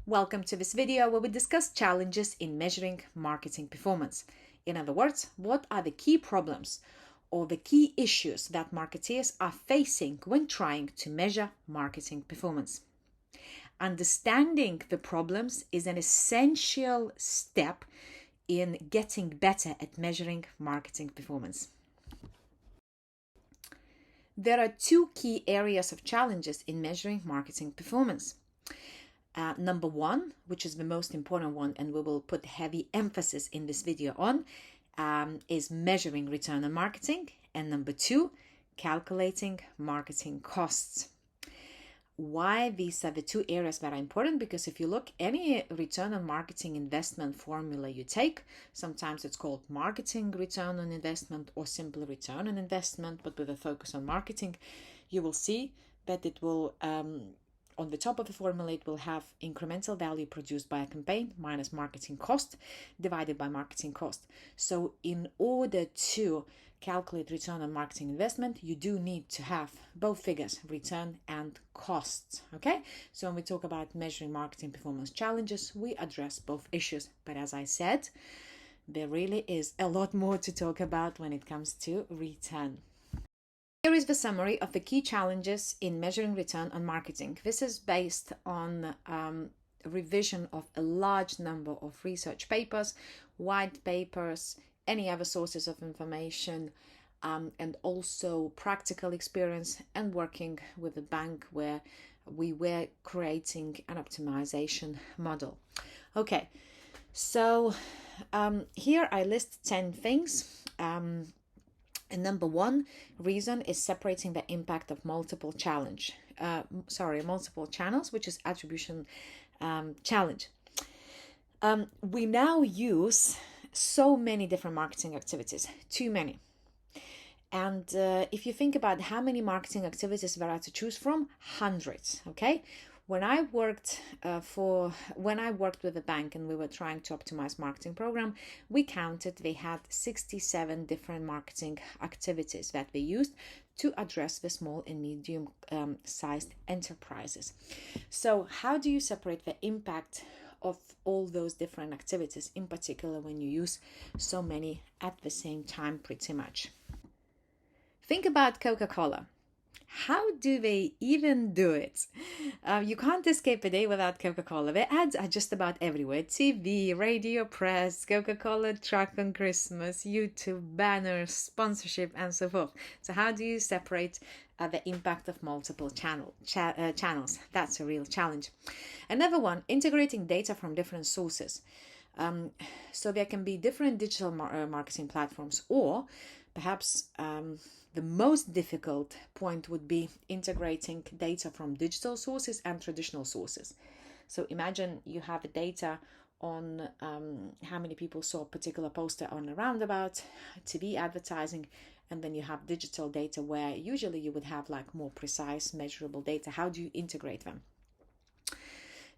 Welcome to this video where we discuss challenges in measuring marketing performance. In other words, what are the key problems or the key issues that marketeers are facing when trying to measure marketing performance? Understanding the problems is an essential step in getting better at measuring marketing performance. There are two key areas of challenges in measuring marketing performance. Number one, which is the most important one, and we will put heavy emphasis in this video on, is measuring return on marketing. And number two, calculating marketing costs. Why these are the two areas that are important? Because if you look any return on marketing investment formula you take, sometimes it's called marketing return on investment or simply return on investment, but with a focus on marketing, you will see that it will on the top of the formula, it will have incremental value produced by a campaign minus marketing cost divided by marketing cost. So in order to calculate return on marketing investment, you do need to have both figures, return and costs. Okay, so when we talk about measuring marketing performance challenges, we address both issues. But as I said, there really is a lot more to talk about when it comes to return. Here is the summary of the key challenges in measuring return on marketing. This is based on revision of a large number of research papers, white papers, any other sources of information, and also practical experience and working with a bank where we were creating an optimization model. Okay, so here I list 10 things. And number one reason is separating the impact of multiple channels, which is attribution challenge. We now use so many different marketing activities, too many. And if you think about how many marketing activities there are to choose from, hundreds, okay? When I worked with a bank and we were trying to optimize marketing program, we counted they had 67 different marketing activities that they used to address the small and medium sized enterprises. So how do you separate the impact of all those different activities, in particular when you use so many at the same time pretty much? Think about Coca-Cola. How do they even do it? You can't escape a day without Coca-Cola. Their ads are just about everywhere. TV, radio, press, Coca-Cola truck on Christmas, YouTube, banners, sponsorship, and so forth. So how do you separate the impact of multiple channels? That's a real challenge. Another one, integrating data from different sources. So there can be different digital marketing platforms, or perhaps the most difficult point would be integrating data from digital sources and traditional sources. So imagine you have data on how many people saw a particular poster on a roundabout, TV advertising, and then you have digital data where usually you would have like more precise measurable data. How do you integrate them?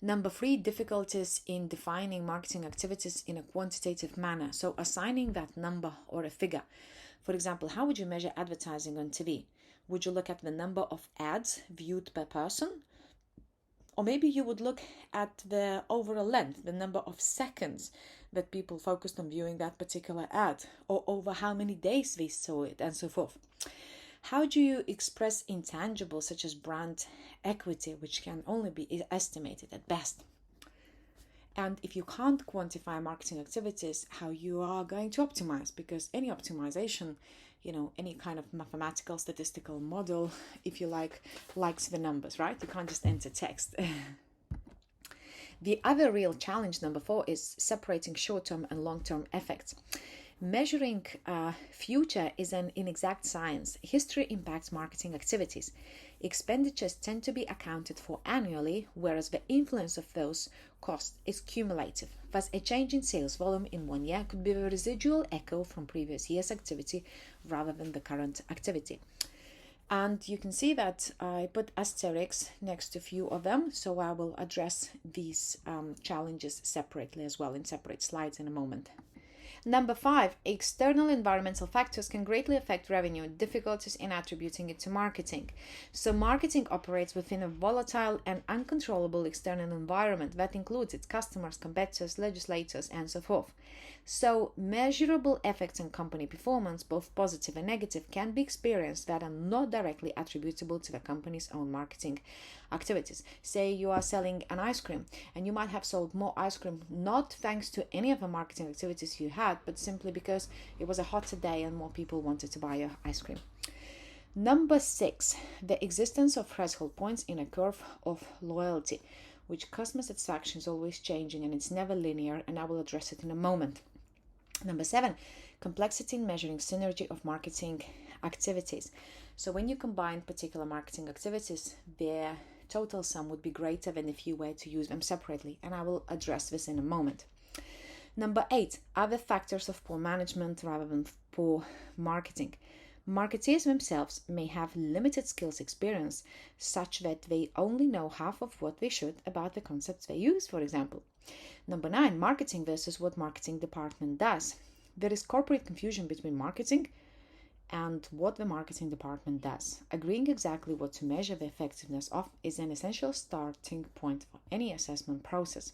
Number three, difficulties in defining marketing activities in a quantitative manner. So assigning that number or a figure. For example, how would you measure advertising on TV? Would you look at the number of ads viewed per person? Or maybe you would look at the overall length, the number of seconds that people focused on viewing that particular ad, or over how many days they saw it, and so forth. How do you express intangibles such as brand equity, which can only be estimated at best? And if you can't quantify marketing activities, how you are going to optimize? Because any optimization, any kind of mathematical statistical model, if you like, likes the numbers, right? You can't just enter text. The other real challenge, number four, is separating short-term and long-term effects. Measuring future is an inexact science. History impacts marketing activities. Expenditures tend to be accounted for annually, whereas the influence of those costs is cumulative. Thus, a change in sales volume in 1 year could be a residual echo from previous year's activity rather than the current activity. And you can see that I put asterisks next to a few of them, so I will address these challenges separately as well in separate slides in a moment. Number 5, external environmental factors can greatly affect revenue, difficulties in attributing it to marketing. So marketing operates within a volatile and uncontrollable external environment that includes its customers, competitors, legislators, and so forth. So measurable effects on company performance, both positive and negative, can be experienced that are not directly attributable to the company's own marketing activities. Say you are selling an ice cream and you might have sold more ice cream not thanks to any of the marketing activities you had, but simply because it was a hotter day and more people wanted to buy your ice cream. Number 6, the existence of threshold points in a curve of loyalty, which customer satisfaction is always changing and it's never linear, and I will address it in a moment. Number 7, complexity in measuring synergy of marketing activities. So when you combine particular marketing activities, their total sum would be greater than if you were to use them separately, and I will address this in a moment. Number 8, other factors of poor management rather than poor marketing. Marketeers themselves may have limited skills experience, such that they only know half of what they should about the concepts they use, for example. Number 9, marketing versus what marketing department does. There is corporate confusion between marketing and what the marketing department does. Agreeing exactly what to measure the effectiveness of is an essential starting point for any assessment process.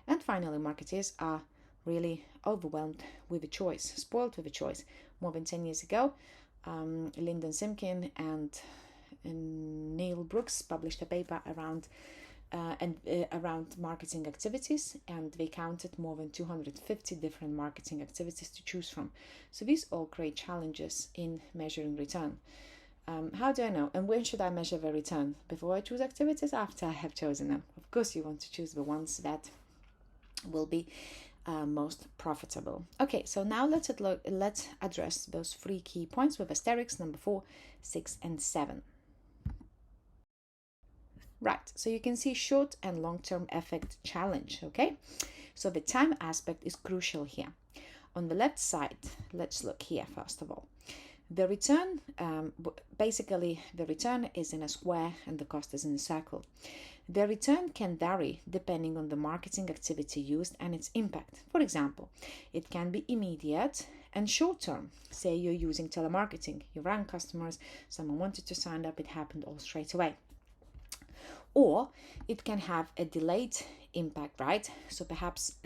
And finally, marketeers are really overwhelmed with the choice, spoiled with the choice. More than 10 years ago, Lyndon Simkin and Neil Brooks published a paper around marketing activities, and they counted more than 250 different marketing activities to choose from. So these all create challenges in measuring return. How do I know? And when should I measure the return? Before I choose activities? After I have chosen them? Of course, you want to choose the ones that will be most profitable. Okay, so now let's address those 3 key points with asterisks, number 4, 6, and 7. Right, so you can see short and long-term effect challenge, okay? So the time aspect is crucial here. On the left side, let's look here first of all. The return, basically the return is in a square and the cost is in a circle. The return can vary depending on the marketing activity used and its impact. For example, it can be immediate and short-term. Say you're using telemarketing, you rang customers, someone wanted to sign up, it happened all straight away. Or it can have a delayed impact, right? So perhaps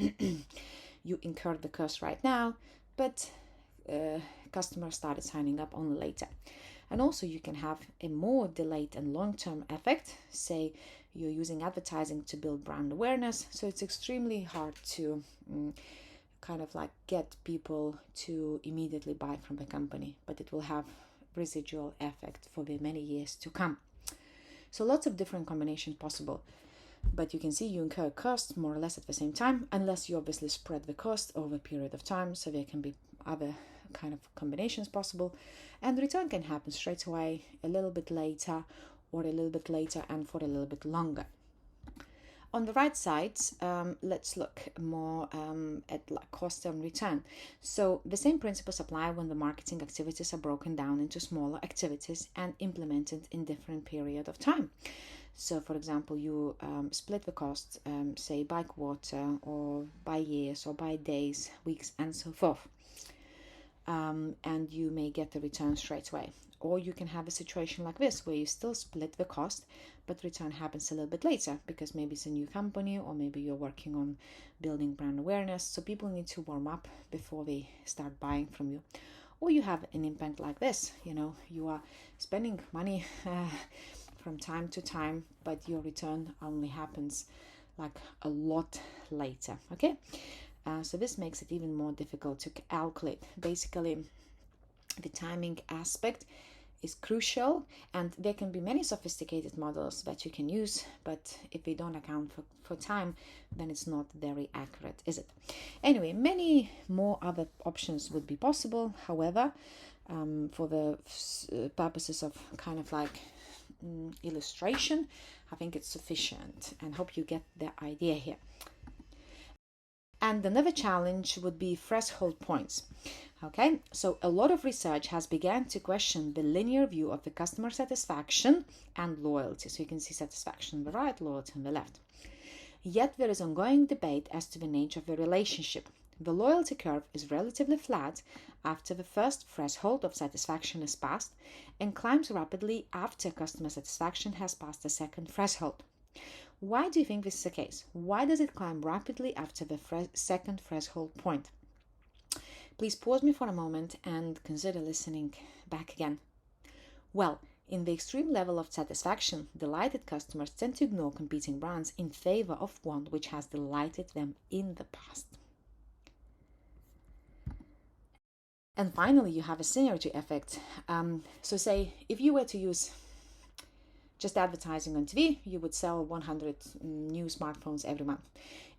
you incurred the cost right now, but customers started signing up only later. And also you can have a more delayed and long-term effect. Say you're using advertising to build brand awareness, so it's extremely hard to kind of like get people to immediately buy from the company, but it will have residual effect for the many years to come. So lots of different combinations possible, but you can see you incur costs more or less at the same time, unless you obviously spread the cost over a period of time. So there can be other kind of combinations possible, and the return can happen straight away, a little bit later, or a little bit later and for a little bit longer. On the right side, let's look more at like cost and return. So the same principles apply when the marketing activities are broken down into smaller activities and implemented in different period of time. So for example, you split the cost, say by quarter or by years or by days, weeks, and so forth. And you may get the return straight away. Or you can have a situation like this where you still split the cost, but return happens a little bit later because maybe it's a new company or maybe you're working on building brand awareness. So people need to warm up before they start buying from you. Or you have an impact like this, you are spending money from time to time, but your return only happens like a lot later, okay? So this makes it even more difficult to calculate. Basically, the timing aspect is crucial, and there can be many sophisticated models that you can use, but if they don't account for time, then it's not very accurate, is it? Anyway, many more other options would be possible. However, for the purposes of kind of like illustration, I think it's sufficient, and hope you get the idea here. And another challenge would be threshold points. Okay, so a lot of research has begun to question the linear view of the customer satisfaction and loyalty. So you can see satisfaction on the right, loyalty on the left. Yet there is ongoing debate as to the nature of the relationship. The loyalty curve is relatively flat after the first threshold of satisfaction is passed and climbs rapidly after customer satisfaction has passed the second threshold. Why do you think this is the case? Why does it climb rapidly after the second threshold point? Please pause me for a moment and consider listening back again. Well, in the extreme level of satisfaction, delighted customers tend to ignore competing brands in favor of one which has delighted them in the past. And finally, you have a synergy effect. So say if you were to use just advertising on TV, you would sell 100 new smartphones every month.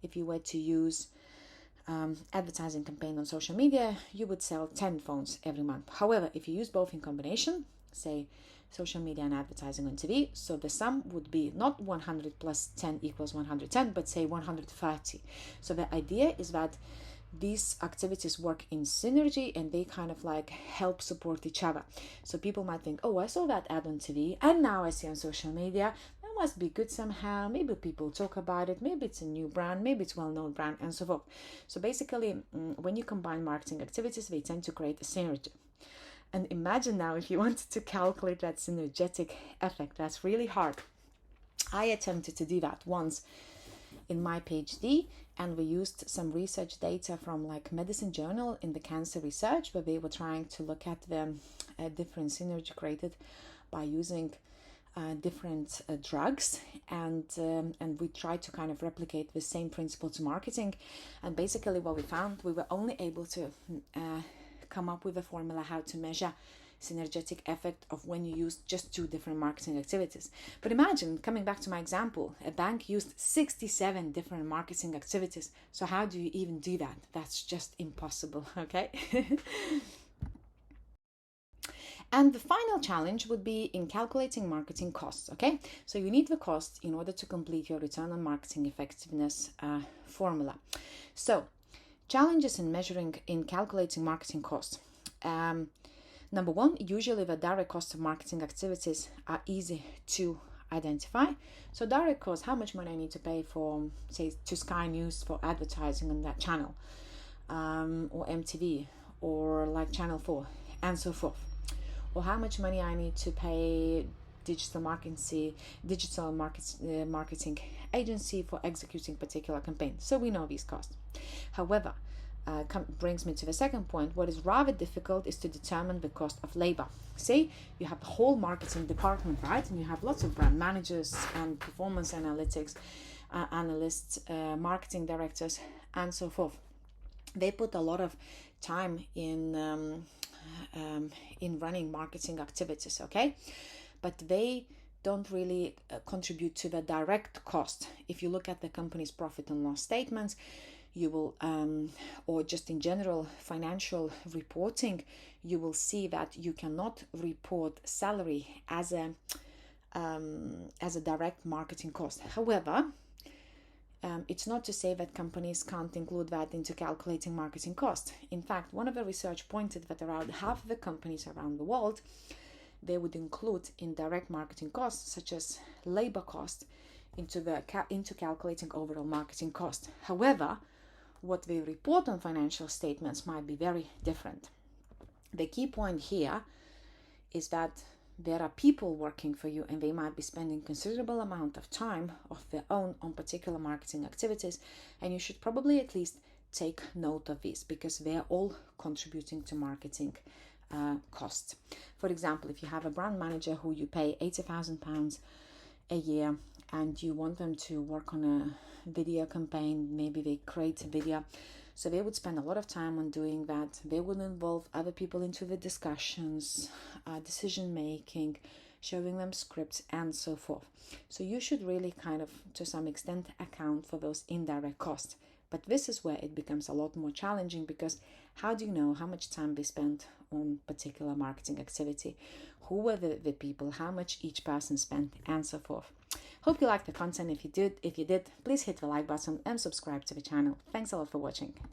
If you were to use advertising campaign on social media, you would sell 10 phones every month. However, if you use both in combination, say social media and advertising on TV, so the sum would be not 100 plus 10 equals 110, but say 130. So the idea is that these activities work in synergy and they kind of like help support each other. So people might think, oh, I saw that ad on TV and now I see on social media, that must be good somehow. Maybe people talk about it. Maybe it's a new brand. Maybe it's a well-known brand and so forth. So basically, when you combine marketing activities, they tend to create a synergy. And imagine now if you wanted to calculate that synergetic effect. That's really hard. I attempted to do that once in my PhD, and we used some research data from like Medicine Journal in the cancer research, where they were trying to look at the different synergy created by using different drugs, and we tried to kind of replicate the same principle to marketing. And basically what we found, we were only able to come up with a formula how to measure synergetic effect of when you use just two different marketing activities. But imagine, coming back to my example, a bank used 67 different marketing activities. So how do you even do that? That's just impossible, okay? And the final challenge would be in calculating marketing costs, okay? So you need the cost in order to complete your return on marketing effectiveness formula. So challenges in calculating marketing costs. Number one, usually the direct costs of marketing activities are easy to identify. So direct cost, how much money I need to pay for, say, to Sky News for advertising on that channel, or MTV, or like Channel 4, and so forth. Or how much money I need to pay digital marketing agency for executing particular campaigns. So we know these costs. However, brings me to the second point. What is rather difficult is to determine the cost of labor. Say you have the whole marketing department, right? And you have lots of brand managers and performance analytics analysts, marketing directors, and so forth. They put a lot of time in running marketing activities, okay? But they don't really contribute to the direct cost. If you look at the company's profit and loss statements, you will, or just in general financial reporting, you will see that you cannot report salary as a direct marketing cost. However, it's not to say that companies can't include that into calculating marketing cost. In fact, one of the research pointed that around half of the companies around the world, they would include indirect marketing costs such as labor cost into calculating overall marketing cost. However, what they report on financial statements might be very different. The key point here is that there are people working for you and they might be spending considerable amount of time of their own on particular marketing activities, and you should probably at least take note of this because they are all contributing to marketing costs. For example, if you have a brand manager who you pay £80,000 a year and you want them to work on a video campaign, maybe they create a video, so they would spend a lot of time on doing that. They would involve other people into the discussions, decision making, showing them scripts, and so forth. So you should really kind of, to some extent, account for those indirect costs. But this is where it becomes a lot more challenging, because how do you know how much time they spent on particular marketing activity? Who were the people? How much each person spent, and so forth. Hope you liked the content. If you did, please hit the like button and subscribe to the channel. Thanks a lot for watching.